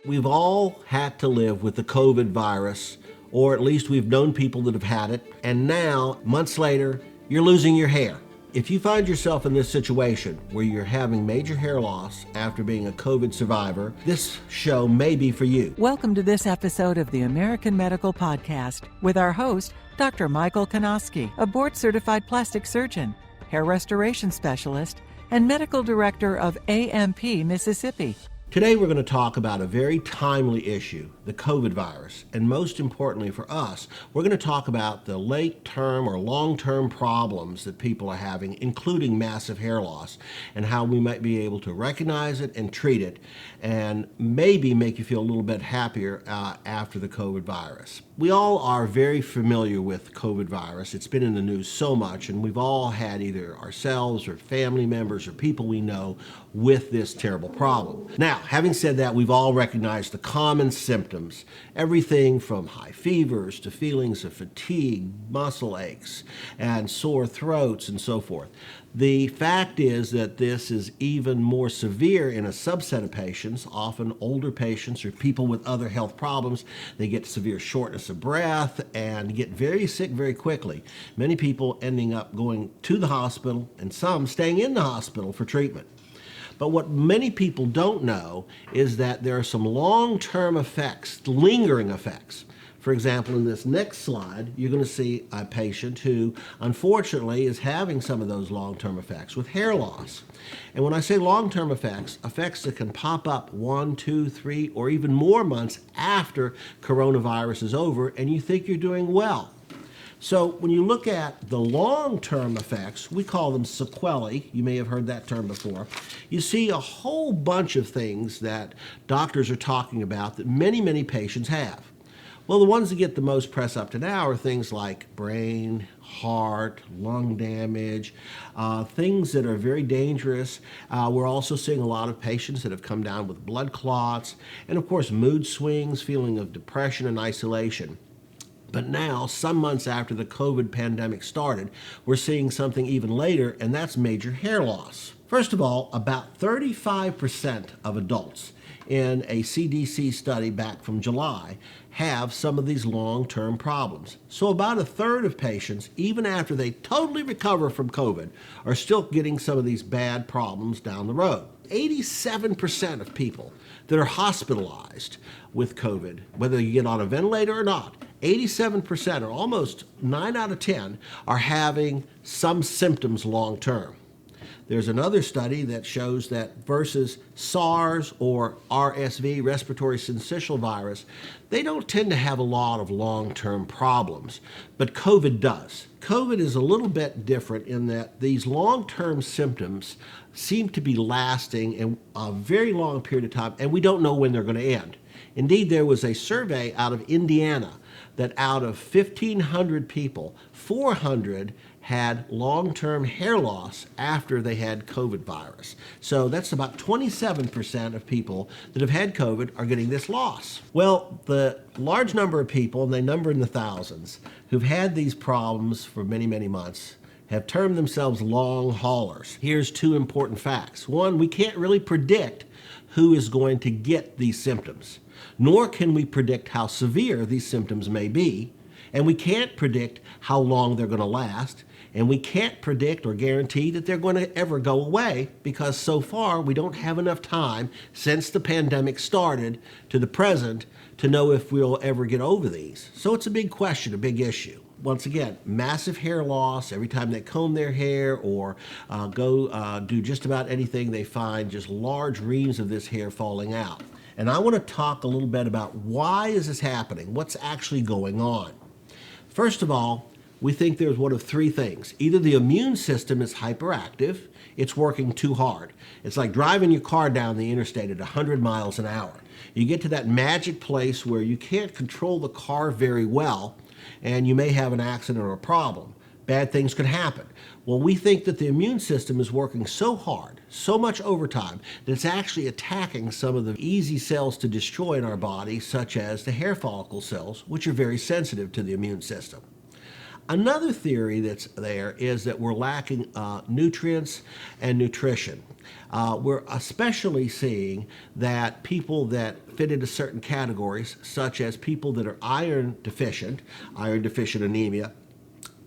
We've all had to live with the COVID virus, or at least we've known people that have had it, and now, months later, you're losing your hair. If you find yourself in this situation where you're having major hair loss after being a COVID survivor, this show may be for you. Welcome to this episode of the American Medical Podcast with our host, Dr. Michael Kanosky, a board-certified plastic surgeon, hair restoration specialist, and medical director of AMP Mississippi. Today we're going to talk about a very timely issue, the COVID virus, and most importantly for us, we're going to talk about the late-term or long-term problems that people are having, including massive hair loss, and how we might be able to recognize it and treat it, and maybe make you feel a little bit happier after the COVID virus. We all are very familiar with COVID virus. It's been in the news so much, and we've all had either ourselves or family members or people we know with this terrible problem. Now, having said that, we've all recognized the common symptoms, everything from high fevers to feelings of fatigue, muscle aches, and sore throats, and so forth. The fact is that this is even more severe in a subset of patients, often older patients or people with other health problems. They get severe shortness of breath and get very sick very quickly. Many people ending up going to the hospital and some staying in the hospital for treatment. But what many people don't know is that there are some long-term effects, lingering effects. For example, in this next slide, you're going to see a patient who, unfortunately, is having some of those long-term effects with hair loss. And when I say long-term effects, effects that can pop up 1, 2, 3, or even more months after coronavirus is over, and you think you're doing well. So when you look at the long-term effects, we call them sequelae. You may have heard that term before. You see a whole bunch of things that doctors are talking about that many patients have. Well, the ones that get the most press up to now are things like brain, heart, lung damage, things that are very dangerous. We're also seeing a lot of patients that have come down with blood clots, and of course mood swings, feeling of depression and isolation. But now, some months after the COVID pandemic started, we're seeing something even later, and that's major hair loss. First of all, about 35% of adults in a CDC study back from July have some of these long-term problems. So about a third of patients, even after they totally recover from COVID, are still getting some of these bad problems down the road. 87% of people that are hospitalized with COVID, whether you get on a ventilator or not, 87%, or almost 9 out of 10, are having some symptoms long-term. There's another study that shows that versus SARS or RSV, respiratory syncytial virus, they don't tend to have a lot of long-term problems, but COVID does. COVID is a little bit different in that these long-term symptoms seem to be lasting in a very long period of time, and we don't know when they're going to end. Indeed, there was a survey out of Indiana that out of 1,500 people, 400 had long-term hair loss after they had COVID virus. So that's about 27% of people that have had COVID are getting this loss. Well, the large number of people, and they number in the thousands, who've had these problems for many months have termed themselves long haulers. Here's two important facts. One, we can't really predict who is going to get these symptoms, nor can we predict how severe these symptoms may be, and we can't predict how long they're going to last, and we can't predict or guarantee that they're going to ever go away, because so far we don't have enough time since the pandemic started to the present to know if we'll ever get over these. So it's a big question, a big issue. Once again, massive hair loss every time they comb their hair or go do just about anything, they find just large reams of this hair falling out. And I want to talk a little bit about why is this happening? What's actually going on? First of all, we think there's one of three things. Either the immune system is hyperactive, it's working too hard. It's like driving your car down the interstate at 100 miles an hour. You get to that magic place where you can't control the car very well, and you may have an accident or a problem. Bad things could happen. Well, we think that the immune system is working so hard, so much overtime, that it's actually attacking some of the easy cells to destroy in our body, such as the hair follicle cells, which are very sensitive to the immune system. Another theory that's there is that we're lacking nutrients and nutrition. We're especially seeing that people that fit into certain categories, such as people that are iron deficient anemia,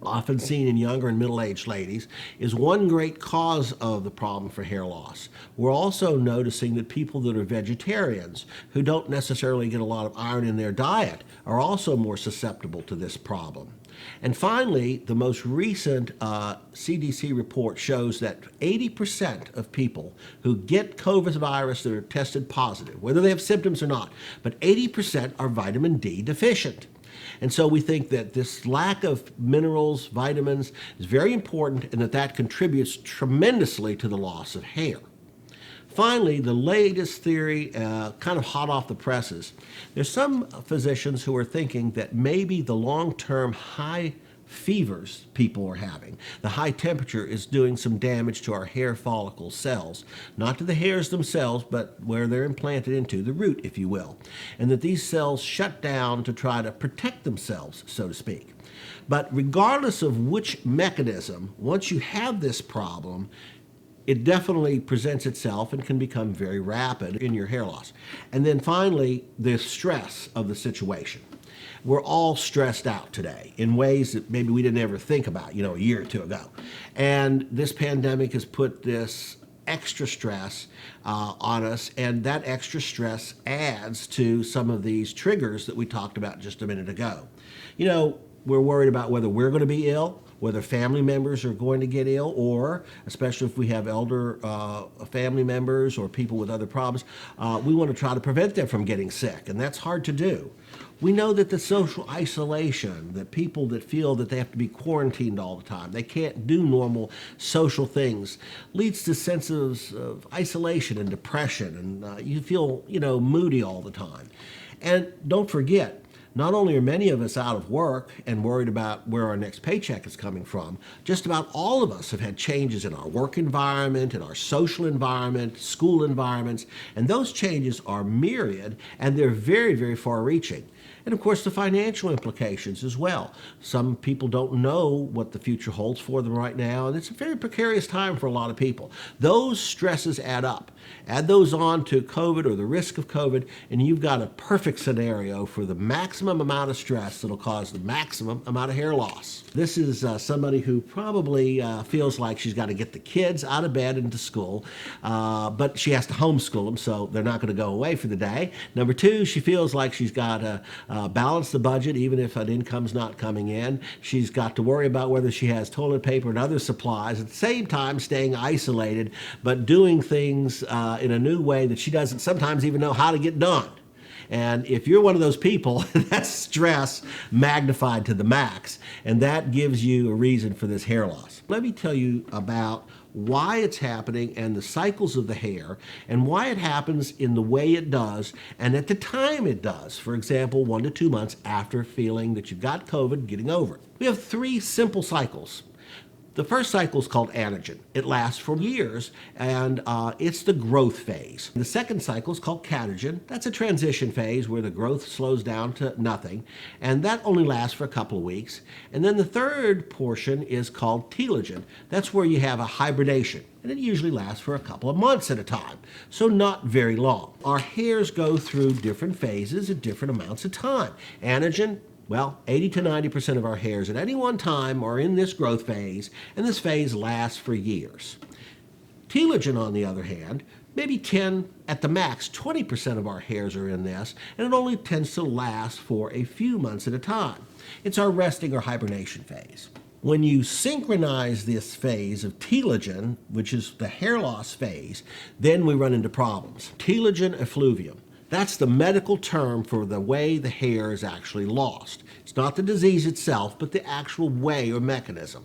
often seen in younger and middle-aged ladies, is one great cause of the problem for hair loss. We're also noticing that people that are vegetarians, who don't necessarily get a lot of iron in their diet, are also more susceptible to this problem. And finally, the most recent CDC report shows that 80% of people who get COVID virus that are tested positive, whether they have symptoms or not, but 80% are vitamin D deficient. And so we think that this lack of minerals, vitamins, is very important, and that contributes tremendously to the loss of hair. Finally, the latest theory, kind of hot off the presses, there's some physicians who are thinking that maybe the long-term high fevers people are having, the high temperature, is doing some damage to our hair follicle cells, not to the hairs themselves, but where they're implanted into, the root, if you will, and that these cells shut down to try to protect themselves, so to speak. But regardless of which mechanism, once you have this problem, it definitely presents itself and can become very rapid in your hair loss. And then finally, the stress of the situation. We're all stressed out today in ways that maybe we didn't ever think about, a year or two ago. And this pandemic has put this extra stress on us, and that extra stress adds to some of these triggers that we talked about just a minute ago. We're worried about whether we're going to be ill, whether family members are going to get ill, or especially if we have elder family members or people with other problems, we want to try to prevent them from getting sick, and that's hard to do. We know that the social isolation, that people that feel that they have to be quarantined all the time, they can't do normal social things, leads to senses of isolation and depression, and you feel, moody all the time. And don't forget, not only are many of us out of work and worried about where our next paycheck is coming from, just about all of us have had changes in our work environment, in our social environment, school environments, and those changes are myriad, and they're very, very far-reaching. And of course, the financial implications as well. Some people don't know what the future holds for them right now, and it's a very precarious time for a lot of people. Those stresses add up. Add those on to COVID or the risk of COVID, and you've got a perfect scenario for the maximum amount of stress that'll cause the maximum amount of hair loss. This is somebody who probably feels like she's got to get the kids out of bed and to school, but she has to homeschool them, so they're not going to go away for the day. Number two, she feels like she's got to balance the budget even if an income's not coming in. She's got to worry about whether she has toilet paper and other supplies, at the same time staying isolated, but doing things in a new way that she doesn't sometimes even know how to get done. And if you're one of those people, that's stress magnified to the max, and that gives you a reason for this hair loss. Let me tell you about why it's happening and the cycles of the hair and why it happens in the way it does and at the time it does. For example, 1 to 2 months after feeling that you've got COVID, getting over it. We have 3 simple cycles. The first cycle is called anagen. It lasts for years, and it's the growth phase. The second cycle is called catagen. That's a transition phase where the growth slows down to nothing, and that only lasts for a couple of weeks. And then the third portion is called telogen. That's where you have a hibernation, and it usually lasts for a couple of months at a time, so not very long. Our hairs go through different phases at different amounts of time. Anagen, well, 80 to 90% of our hairs at any one time are in this growth phase, and this phase lasts for years. Telogen, on the other hand, maybe 10, at the max, 20% of our hairs are in this, and it only tends to last for a few months at a time. It's our resting or hibernation phase. When you synchronize this phase of telogen, which is the hair loss phase, then we run into problems. Telogen effluvium. That's the medical term for the way the hair is actually lost. It's not the disease itself, but the actual way or mechanism.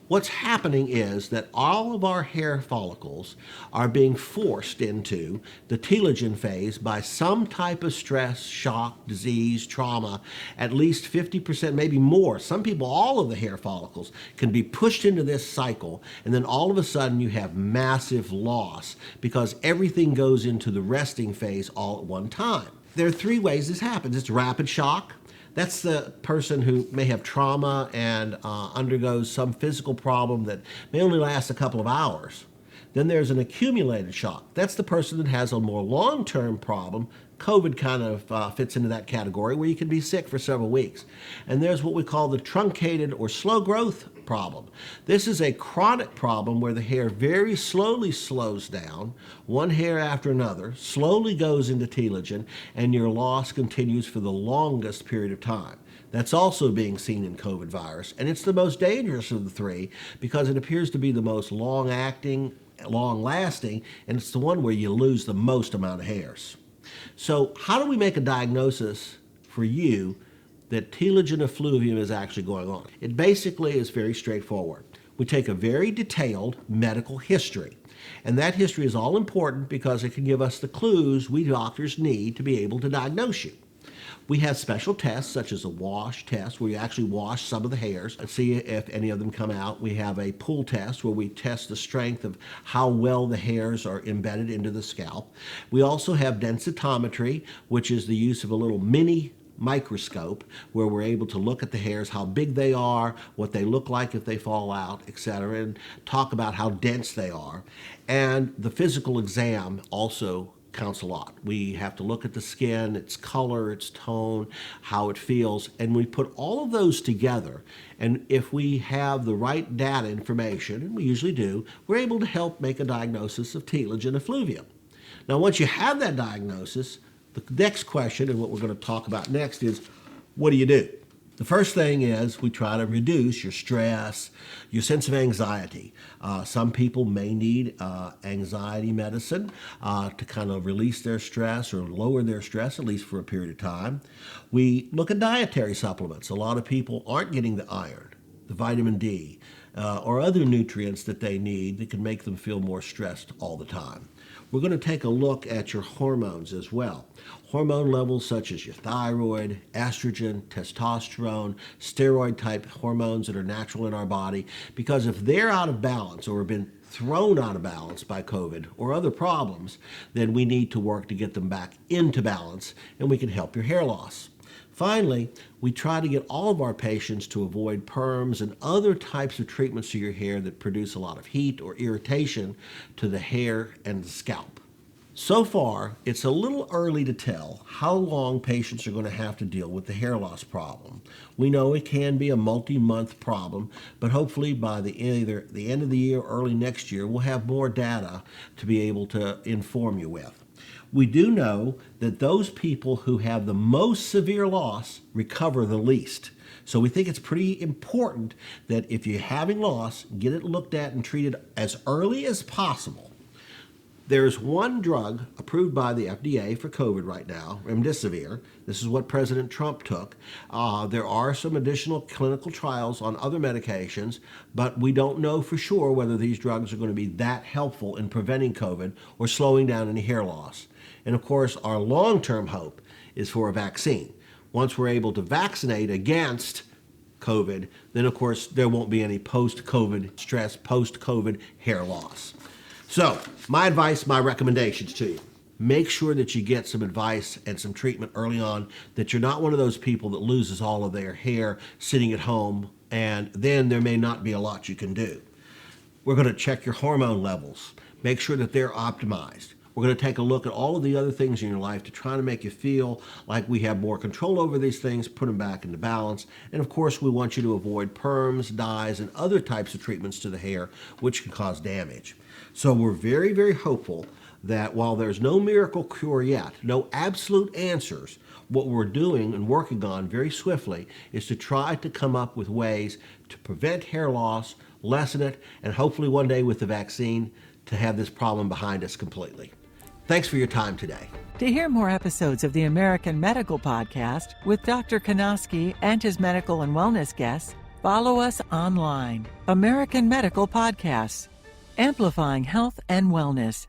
What's happening is that all of our hair follicles are being forced into the telogen phase by some type of stress, shock, disease, trauma. At least 50%, maybe more. Some people, all of the hair follicles can be pushed into this cycle, and then all of a sudden you have massive loss because everything goes into the resting phase all at one time. There are 3 ways this happens. It's rapid shock, That's the person who may have trauma and undergoes some physical problem that may only last a couple of hours. Then there's an accumulated shock. That's the person that has a more long-term problem. COVID kind of fits into that category where you can be sick for several weeks. And there's what we call the truncated or slow growth problem. This is a chronic problem where the hair very slowly slows down, one hair after another, slowly goes into telogen, and your loss continues for the longest period of time. That's also being seen in COVID virus, and it's the most dangerous of the three because it appears to be the most long-acting, long-lasting, and it's the one where you lose the most amount of hairs. So how do we make a diagnosis for you that telogen effluvium is actually going on? It basically is very straightforward. We take a very detailed medical history, and that history is all important because it can give us the clues we doctors need to be able to diagnose you. We have special tests such as a wash test where you actually wash some of the hairs and see if any of them come out. We have a pull test where we test the strength of how well the hairs are embedded into the scalp. We also have densitometry, which is the use of a little mini microscope where we're able to look at the hairs, how big they are, what they look like if they fall out, etc., and talk about how dense they are. And the physical exam also counts a lot. We have to look at the skin, its color, its tone, how it feels, and we put all of those together. And if we have the right data information, and we usually do, we're able to help make a diagnosis of telogen effluvium. Now, once you have that diagnosis, the next question, and what we're going to talk about next, is what do you do? The first thing is we try to reduce your stress, your sense of anxiety. Some people may need anxiety medicine to kind of release their stress or lower their stress, at least for a period of time. We look at dietary supplements. A lot of people aren't getting the iron, the vitamin D, or other nutrients that they need that can make them feel more stressed all the time. We're going to take a look at your hormones as well. Hormone levels such as your thyroid, estrogen, testosterone, steroid-type hormones that are natural in our body, because if they're out of balance or have been thrown out of balance by COVID or other problems, then we need to work to get them back into balance, and we can help your hair loss. Finally, we try to get all of our patients to avoid perms and other types of treatments to your hair that produce a lot of heat or irritation to the hair and the scalp. So far, it's a little early to tell how long patients are going to have to deal with the hair loss problem. We know it can be a multi-month problem, but hopefully by either the end of the year or early next year, we'll have more data to be able to inform you with. We do know that those people who have the most severe loss recover the least. So we think it's pretty important that if you're having loss, get it looked at and treated as early as possible. There's one drug approved by the FDA for COVID right now, remdesivir. This is what President Trump took. There are some additional clinical trials on other medications, but we don't know for sure whether these drugs are going to be that helpful in preventing COVID or slowing down any hair loss. And of course, our long-term hope is for a vaccine. Once we're able to vaccinate against COVID, then of course there won't be any post-COVID stress, post-COVID hair loss. So, my advice, my recommendations to you. Make sure that you get some advice and some treatment early on, that you're not one of those people that loses all of their hair sitting at home, and then there may not be a lot you can do. We're going to check your hormone levels. Make sure that they're optimized. We're going to take a look at all of the other things in your life to try to make you feel like we have more control over these things, put them back into balance. And of course, we want you to avoid perms, dyes, and other types of treatments to the hair, which can cause damage. So we're very, very hopeful that while there's no miracle cure yet, no absolute answers, what we're doing and working on very swiftly is to try to come up with ways to prevent hair loss, lessen it, and hopefully one day with the vaccine to have this problem behind us completely. Thanks for your time today. To hear more episodes of the American Medical Podcast with Dr. Kanosky and his medical and wellness guests, follow us online. American Medical Podcasts, amplifying health and wellness.